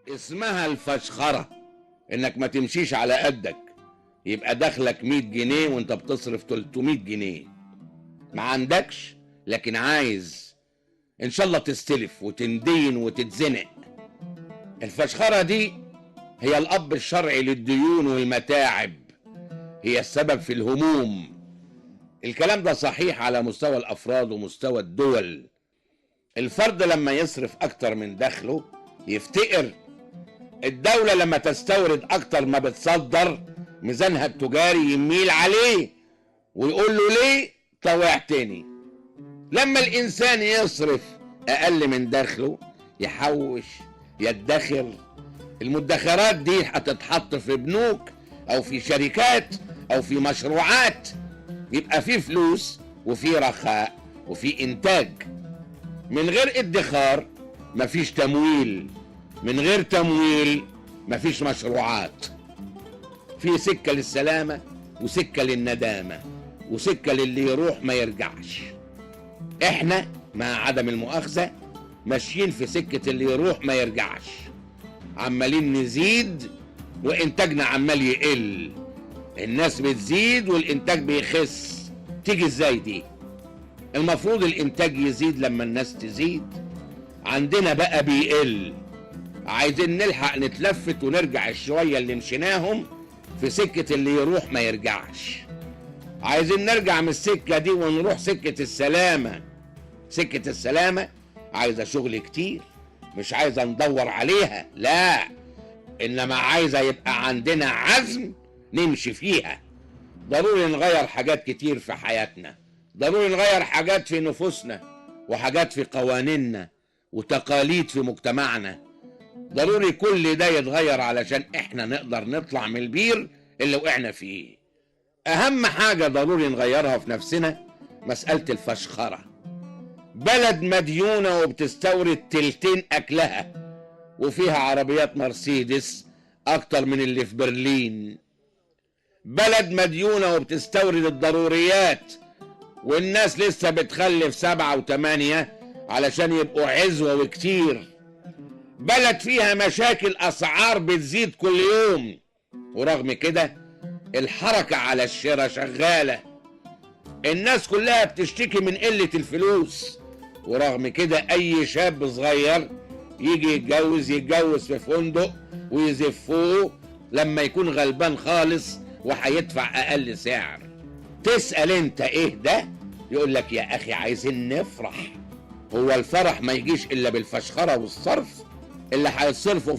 اسمها الفشخرة، انك ما تمشيش على قدك، يبقى دخلك 100 جنيه وانت بتصرف 300 جنيه. ما عندكش لكن عايز ان شاء الله تستلف وتندين وتتزنق. الفشخرة دي هي الاب الشرعي للديون والمتاعب، هي السبب في الهموم. الكلام ده صحيح على مستوى الافراد ومستوى الدول. الفرد لما يصرف اكتر من دخله يفتقر. الدولة لما تستورد اكتر ما بتصدر ميزانها التجاري يميل عليه ويقول له ليه طوعتني. لما الانسان يصرف اقل من دخله يحوش يدخر. المدخرات دي هتتحط في بنوك او في شركات او في مشروعات، يبقى في فلوس وفي رخاء وفي انتاج. من غير ادخار مفيش تمويل، من غير تمويل مفيش مشروعات. في سكة للسلامة وسكة للندامة وسكة للي يروح ما يرجعش. احنا مع عدم المؤاخذة ماشيين في سكة اللي يروح ما يرجعش، عمالين نزيد وانتاجنا عمال يقل. الناس بتزيد والانتاج بيخس. تيجي ازاي دي؟ المفروض الانتاج يزيد لما الناس تزيد، عندنا بقى بيقل. عايزين نلحق نتلفت ونرجع الشوية اللي مشيناهم في سكة اللي يروح ما يرجعش. عايزين نرجع من السكة دي ونروح سكة السلامة. سكة السلامة عايزة شغل كتير، مش عايزة ندور عليها، لا، انما عايزة يبقى عندنا عزم نمشي فيها. ضروري نغير حاجات كتير في حياتنا، ضروري نغير حاجات في نفوسنا وحاجات في قوانيننا وتقاليد في مجتمعنا. ضروري كل ده يتغير علشان احنا نقدر نطلع من البير اللي وقعنا فيه. اهم حاجة ضروري نغيرها في نفسنا مسألة الفشخرة. بلد مديونة وبتستورد تلتين اكلها وفيها عربيات مرسيدس اكتر من اللي في برلين. بلد مديونة وبتستورد الضروريات والناس لسه بتخلف 7 و8 علشان يبقوا عزوة وكتير. بلد فيها مشاكل اسعار بتزيد كل يوم، ورغم كده الحركة على الشراء شغالة. الناس كلها بتشتكي من قلة الفلوس، ورغم كده اي شاب صغير يجي يتجوز في فندق ويزفوه لما يكون غلبان خالص وهيدفع اقل سعر. تسأل انت ايه ده؟ يقول لك يا اخي عايزين نفرح. هو الفرح ما يجيش الا بالفشخرة والصرف اللي هيتصرفوا